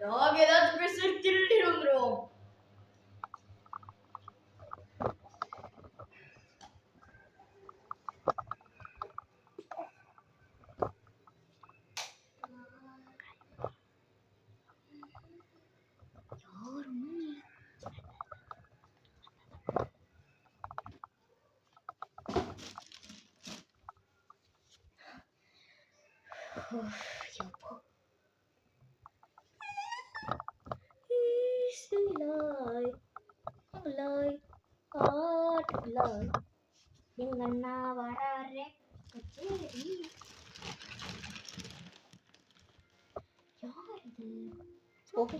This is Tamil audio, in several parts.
யார் ஏதாச்சும் பேசி திருடி வந்துடும். எங்க அண்ணா வராரே கச்சேரி. யார் இது? சோஃபி.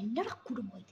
என்னடா குடும்பம் இது?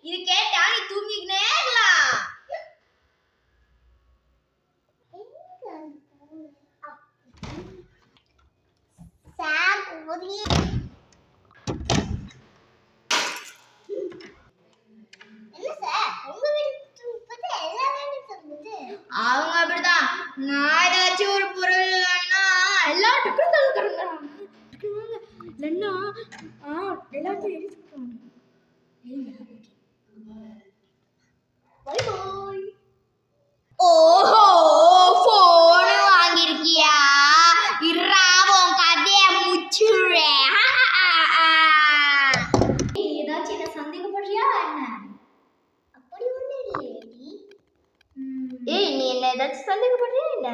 இது கேட்டா நீ தூங்கிக்கினே இருக்கலாம். அவங்க அப்படிதான். நான் ஏதாச்சும் ஒரு பொருள் எல்லாத்துக்கும் இல்லைன்னா எல்லாத்தையும் ஓஹோ, போன் வாங்கிருக்கியா? இராவும் கதைய முச்சுறேன். ஏதாச்சும் என்ன சந்தேகப்படுறியா என்ன? அப்படி ஒண்ணு இல்லையேடி. ஏய், நீ என்ன ஏதாச்சும் சந்தேகப்படுறியா என்ன?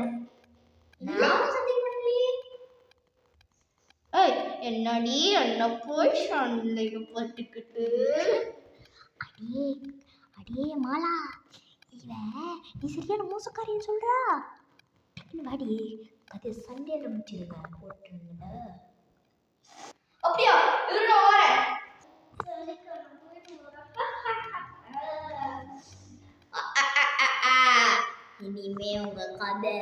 நான் சந்தேகப்படலையே. ஏய், என்னடி என்ன போய் சந்தேகப்பட்டுக்கிட்டு? அடியே மாலா, இவ நீ சரியான மோசக்காரின்னு சொல்றா. வாடி கதை சண்டேல முடிச்சிருங்க போட்டுருங்க. அப்படியா? இது நான் வரேன். இனிமே உங்க கதை